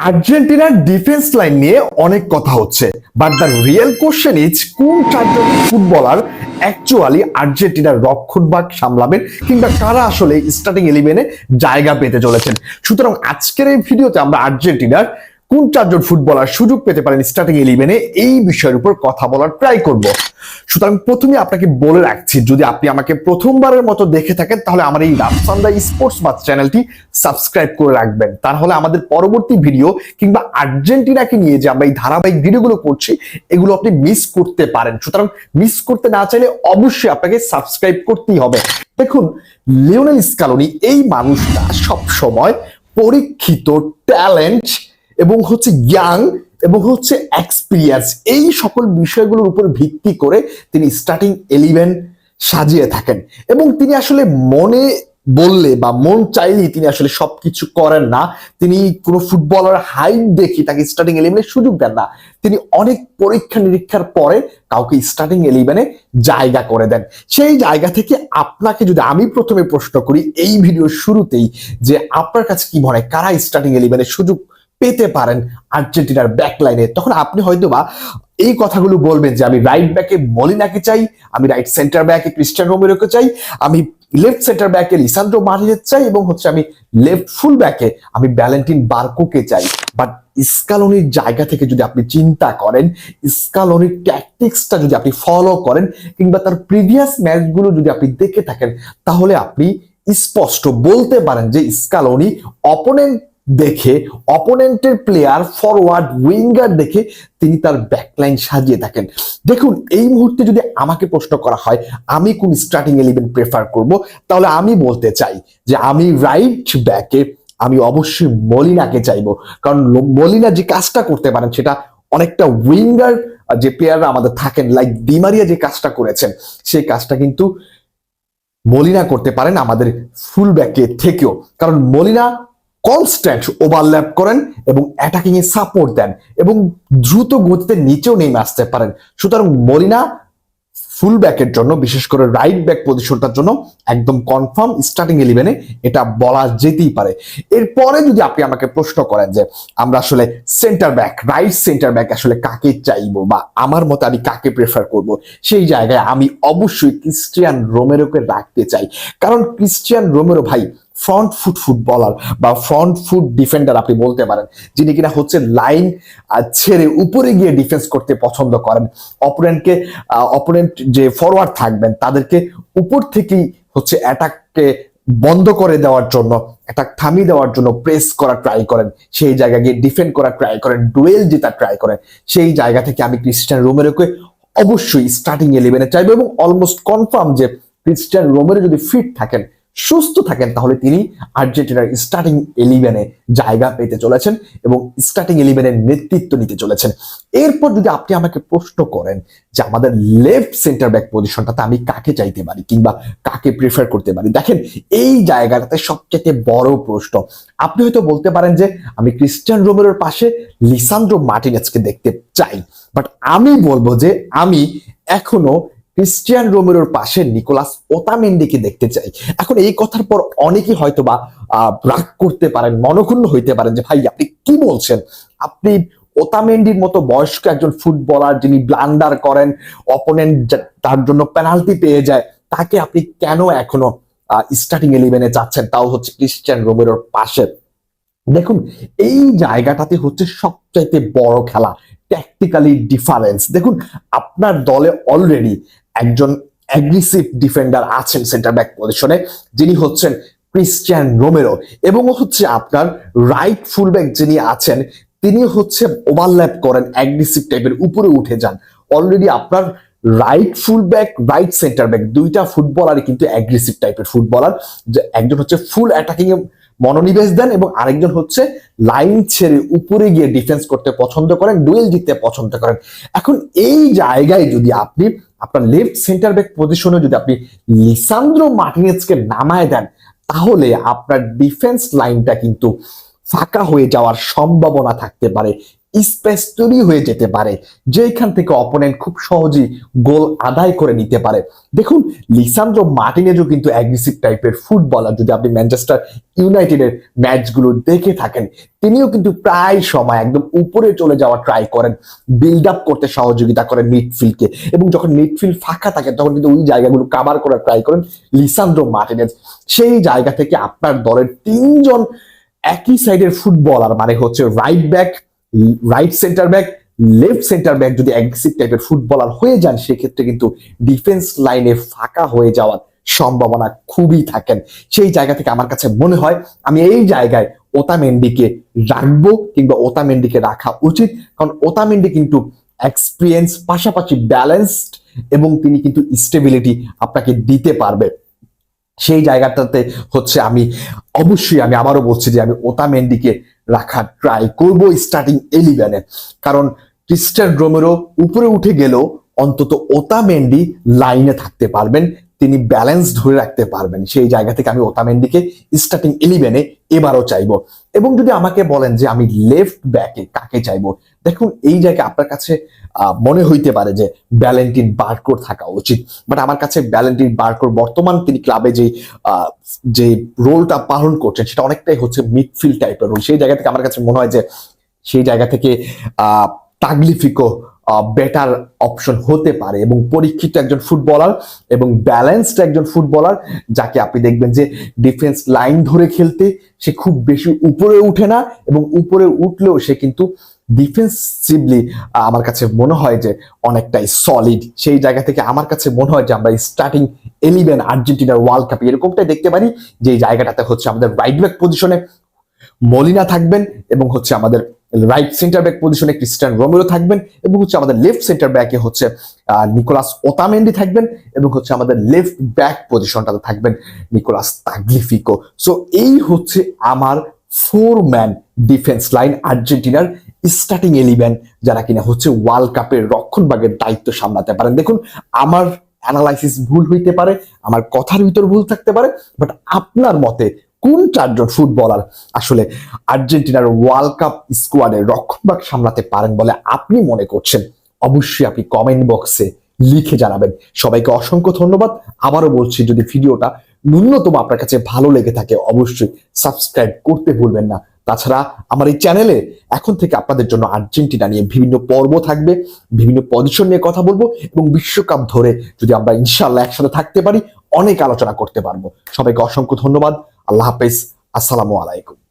আর্জেন্টিনার defence line নিয়ে অনেক কথা হচ্ছে, but the real question is কোন চারজন ফুটবলার অ্যাকচুয়ালি আর্জেন্টিনার রক্ষণভাগ সামলাবেন কিংবা কারা আসলে স্টার্টিং ইলেভেনে জায়গা পেতে চলেছেন। সুতরাং আজকের এই ভিডিওতে আমরা আর্জেন্টিনার কোন চারজন ফুটবলার সুযোগ পেতে পারেন স্টার্টিং ইলেভেনে এই বিষয়ের উপর কথা বলার ট্রাই করব। সুতরাং প্রথমে আপনাকে বলে রাখছি, যদি আপনি আমাকে প্রথমবারের মতো দেখে থাকেন তাহলে আমার এই রাফসান্দা স্পোর্টস বাস চ্যানেলটি সাবস্ক্রাইব করে রাখবেন। তাহলে আমাদের পরবর্তী ভিডিও কিংবা আর্জেন্টিনাকে নিয়ে যে আমরা এই ধারাবাহিক ভিডিওগুলো করছি এগুলো আপনি মিস করতে পারেন। সুতরাং মিস করতে না চাইলে অবশ্যই আপনাকে সাবস্ক্রাইব করতেই হবে। দেখুন, লিওনেল স্কালোনি এই মানুষটা সব সময় পরীক্ষিত ট্যালেন্ট এবং ইয়াং এবং এক্সপিরিয়েন্স, এই সকল বিষয়গুলোর উপর ভিত্তি করে তিনি স্টার্টিং 11 সাজিয়ে থাকেন এবং তিনি আসলে মনে বললে বা মন চাইলেই তিনি আসলে সবকিছু করেন না। তিনি কোনো ফুটবলার হাইট দেখি তাকে স্টার্টিং 11-এ সুযোগ দেন না। তিনি অনেক পরীক্ষা নিরীক্ষার পরে কাউকে স্টার্টিং 11-এ জায়গা করে দেন। সেই জায়গা থেকে আপনাকে যদি আমি প্রথমে প্রশ্ন করি এই ভিডিওর শুরুতেই, যে আপনার কাছে কি মনে হয় কারা স্টার্টিং 11-এ সুযোগ পেতে পারেন আর্জেন্টিনার ব্যাকলাইনে, তখন আপনি হয়তোবা এই কথাগুলো বলবেন যে আমি রাইট ব্যাকে মলিনাকে চাই, আমি রাইট সেন্টার ব্যাকে ক্রিস্টিয়ান রোমেরোকে চাই, আমি লেফট সেন্টার ব্যাকে লিসান্দ্রো মার্টিনেজ চাই এবং আমি লেফট ফুল ব্যাকে আমি ভ্যালেন্টিন বার্কোকে চাই। বাট স্কালোনির জায়গা থেকে যদি আপনি চিন্তা করেন, স্কালোনির ট্যাকটিক্সটা যদি আপনি ফলো করেন কিংবা তার প্রিভিয়াস ম্যাচগুলো যদি আপনি দেখে থাকেন, তাহলে আপনি স্পষ্ট বলতে পারেন যে স্কালোনি অপোনেন্ট দেখে, অপোনেন্টের প্লেয়ার ফরওয়ার্ড উইঙ্গার দেখে তিনি তার ব্যাকলাইন সাজিয়ে থাকেন। দেখুন, এই মুহূর্তে যদি আমাকে প্রশ্ন করা হয় আমি কোন স্টার্টিং 11 প্রেফার করব, তাহলে আমি বলতে চাই যে আমি রাইট ব্যাকে আমি অবশ্যই মলিনাকে চাইবো। কারণ মলিনা যে কাজটা করতে পারেন সেটা অনেকটা উইঙ্গার যে প্লেয়াররা আমাদের থাকেন লাইক ডিমারিয়া যে কাজটা করেছেন সেই কাজটা কিন্তু মলিনা করতে পারেন আমাদের ফুল ব্যাকে থেকেও। কারণ মলিনা কনস্ট্যান্ট ওভারল্যাপ করেন এবং অ্যাটাকিং এ সাপোর্ট দেন এবং দ্রুত গতিতে নিচেও নেমে আসতে পারেন। সুতরাং মলিনা ফুল ব্যাকের জন্য, বিশেষ করে রাইট ব্যাক পজিশনটার জন্য একদম কনফার্ম স্টার্টিং 11-এ, এটা বলা যেতেই পারে। এরপরে যদি আপনি আমাকে প্রশ্ন করেন যে আমরা আসলে centre back, right centre back আসলে কাকে চাইবো বা আমার মতে আমি কাকে প্রেফার করব, সেই জায়গায় আমি অবশ্যই ক্রিস্টিয়ান রোমেরোকে রাখতে চাই। কারণ ক্রিস্টিয়ান রোমেরো ভাই ফ্রন্ট ফুট ফুটবলার বা ফ্রন্ট ফুট ডিফেন্ডার আপনি বলতে পারেন, যিনি কিনা লাইন ছেড়ে উপরে গিয়ে ডিফেন্স করতে পছন্দ করেন। অপোনেন্ট যে ফরওয়ার্ড থাকবেন তাদেরকে উপর থেকেই অ্যাটাককে বন্ধ করে দেওয়ার জন্য, অ্যাটাক থামিয়ে দেওয়ার জন্য প্রেস করা ট্রাই করেন, সেই জায়গা গিয়ে ডিফেন্ড করা ট্রাই করেন, ডুয়েল জেতা ট্রাই করেন। সেই জায়গা থেকে আমি ক্রিস্টিয়ান রোমেরোকে অবশ্যই স্টার্টিং 11-এ চাইবো এবং অলমোস্ট কনফার্ম যে ক্রিস্টিয়ান রোমেরো যদি ফিট থাকেন, সুস্থ থাকেন, তাহলে তিনি আর্জেন্টিনার স্টার্টিং 11-এ জায়গা পেতে চলেছেন এবং স্টার্টিং 11-এর নেতৃত্ব নিতে চলেছেন। এরপর যদি আপনি আমাকে প্রশ্ন করেন যে আমাদের লেফট সেন্টার ব্যাক পজিশনটাতে আমি কাকে চাইতে পারি কিংবা কাকে প্রেফার করতে পারি, দেখেন এই জায়গাটাতে সবচেয়ে বড় প্রশ্ন। আপনি হয়তো বলতে পারেন যে আমি ক্রিস্টিয়ান রোমেরোর পাশে লিসান্দ্রো মার্টিনেজকে দেখতে চাই, বাট আমি বলবো যে আমি এখনো ক্রিস্টিয়ান রোমেরোর পাশে নিকোলাস ওতামেন্ডিকে দেখতে চাই। এখন এই কথার পর অনেকেই হয়তোবা রাগ করতে পারেন, মনক্ষুণ্ণ হইতে পারেন যে ভাই আপনি কি বলছেন, আপনি ওতামেন্ডির মতো বয়স্ক একজন ফুটবলার যিনি ব্লান্ডার করেন, অপোনেন্ট তার জন্য পেনাল্টি পেয়ে যায়, তাকে আপনি কেন এখনো স্টার্টিং 11-এ যাচ্ছেন, তাও ক্রিস্টিয়ান রোমেরোর পাশে। দেখুন, এই জায়গাটাতে সবচাইতে বড় খেলা ট্যাকটিক্যালি ডিফারেন্স। দেখুন, আপনার দলে অলরেডি একজন অ্যাগ্রেসিভ ডিফেন্ডার আছেন সেন্টার ব্যাক পজিশনে, যিনি ক্রিস্টিয়ান রোমেরো, এবং আপনার রাইট ফুল ব্যাক যিনি আছেন তিনি ওভারল্যাপ করেন, অ্যাগ্রেসিভ টাইপের, উপরে উঠে যান। অলরেডি আপনার right full back, right centre back দুইটা ফুটবলারই কিন্তু অ্যাগ্রেসিভ টাইপের ফুটবলার। একজন ফুল অ্যাটাকিং এ মনোনিবেশ দেন এবং আরেকজন লাইন ছেড়ে উপরে গিয়ে ডিফেন্স করতে পছন্দ করেন, ডুয়েল জিততে পছন্দ করেন। এখন এই জায়গায় যদি আপনি আপনার লেফট সেন্টার ব্যাক পজিশনে যদি আপনি লিসান্দ্রো মার্টিনেজকে নামায় দেন, তাহলে আপনার ডিফেন্স লাইনটা কিন্তু ফাঁকা হয়ে যাওয়ার সম্ভাবনা থাকতে পারে। স্পেস তৈরি হয়ে যেতে পারে, যেখান থেকে অপোনেন্ট খুব সহজেই গোল আদায় করে নিতে পারে। দেখুন, লিসান্দ্রো মার্টিনেজও কিন্তু অ্যাগ্রেসিভ টাইপের ফুটবলার। যদি আপনি ম্যানচেস্টার ইউনাইটেডের ম্যাচগুলো দেখে থাকেন, তিনিও কিন্তু প্রায় সময় একদম উপরে চলে যাওয়া ট্রাই করেন, বিল্ড আপ করতে সহযোগিতা করেন মিডফিল্ডকে, এবং যখন মিডফিল্ড ফাঁকা থাকে তখন কিন্তু ওই জায়গাগুলো কাভার করার ট্রাই করেন লিসান্দ্রো মার্টিনেজ। সেই জায়গা থেকে আপনার দলের তিনজন একই সাইডের ফুটবলার, মানে হচ্ছে right back, right centre back, left centre back যদি অ্যাগ্রেসিভ টাইপের ফুটবলার হয়ে যান, সেক্ষেত্রে কিন্তু ডিফেন্স লাইনে ফাঁকা হয়ে যাওয়ার সম্ভাবনা খুবই থাকেন। সেই জায়গা থেকে আমার কাছে মনে হয় আমি এই জায়গায় ওতামেন্ডিকে রাখবো, কিংবা ওতামেন্ডিকে রাখা উচিত। কারণ ওতামেন্ডি কিন্তু এক্সপিরিয়েন্স, পাশাপাশি ব্যালেন্সড, এবং তিনি কিন্তু স্টেবিলিটি আপনাকে দিতে পারবে। সেই জায়গাটাতে হচ্ছে আমি অবশ্যই, আমি আবারও বলছি যে আমি ওতামেন্ডিকে রাখার ট্রাই করব স্টার্টিং 11-এ। কারণ ক্রিস্টিয়ান রোমেরো উপরে উঠে গেলেও অন্তত ওতামেন্ডি লাইনে থাকতে পারবেন, তিনি ব্যালেন্স ধরে রাখতে পারবেন। সেই জায়গা থেকে আমি ওতামেন্ডিকে স্টার্টিং 11-এ এবারও চাইবো। এবং যদি আমাকে বলেন যে আমি লেফট ব্যাকে কাকে চাইবো, দেখুন এই জায়গায় আপনার কাছে মনে হইতে পারে যে ভ্যালেন্টিন বার্কোর থাকা উচিত, বাট আমার কাছে ভ্যালেন্টিন বার্কোর বর্তমান তিনি ক্লাবে যে রোলটা পালন করছেন সেটা অনেকটাই হচ্ছে মিডফিল্ড টাইপের রোল। সেই জায়গা থেকে আমার কাছে মনে হয় যে সেই জায়গা থেকে তাগলিফিকো বেটার অপশন হতে পারে, এবং পরীক্ষিত একজন ফুটবলার এবং ব্যালেন্সড একজন ফুটবলার, যাকে আপনি দেখবেন যে ডিফেন্স লাইন ধরে খেলতে সে খুব বেশি উপরে উঠে না, এবং উপরে উঠলেও সে কিন্তু ডিফেন্সিভলি আমার কাছে মনে হয় যে অনেকটাই সলিড। সেই জায়গা থেকে আমার কাছে মনে হয় যে আমরা স্টার্টিং 11 আর্জেন্টিনার ওয়ার্ল্ড কাপে এরকমটাই দেখতে পারি, যে এই জায়গাটাতে হচ্ছে আমাদের রাইট ব্যাক পজিশনে মলিনা থাকবেন, এবং হচ্ছে আমাদের রাইট সেন্টার ব্যাক পজিশনে ক্রিস্টিয়ান রোমেরো থাকবেন, এবং হচ্ছে আমাদের লেফট সেন্টার ব্যাকে হচ্ছে নিকোলাস ওতামেন্ডি থাকবেন, এবং হচ্ছে আমাদের লেফট ব্যাক পজিশনটাতে থাকবেন নিকোলাস তাগলিফিকো। সো এই হচ্ছে আমার 4-ম্যান ডিফেন্স লাইন আর্জেন্টিনার স্টার্টিং 11, যারা কিনা হচ্ছে ওয়ার্ল্ড কাপের রক্ষণভাগের দায়িত্ব সামলাতে পারেন। দেখুন, আমার অ্যানালাইসিস ভুল হইতে পারে, আমার কথার ভিতর ভুল থাকতে পারে, বাট আপনার মতে কোন চারজন ফুটবলার আসলে আর্জেন্টিনার ওয়ার্ল্ড কাপ স্কোয়াডের রক্ষণভাগ সামলাতে পারেন বলে আপনি মনে করছেন, অবশ্যই আপনি কমেন্ট বক্সে লিখে জানাবেন। সবাইকে অসংখ্য ধন্যবাদ। আবারও বলছি, যদি ভিডিওটা ন্যূনতম আপনার কাছে ভালো লেগে থাকে অবশ্যই সাবস্ক্রাইব করতে ভুলবেন না। তাছাড়া আমার এই চ্যানেলে এখন থেকে আপনাদের জন্য আর্জেন্টিনা নিয়ে বিভিন্ন পর্ব থাকবে, বিভিন্ন পজিশন নিয়ে কথা বলবো, এবং বিশ্বকাপ ধরে যদি আমরা ইনশাআল্লাহ একসাথে থাকতে পারি অনেক আলোচনা করতে পারবো। সবাইকে অসংখ্য ধন্যবাদ। আল্লাহ হাফেজ। আসসালামু আলাইকুম।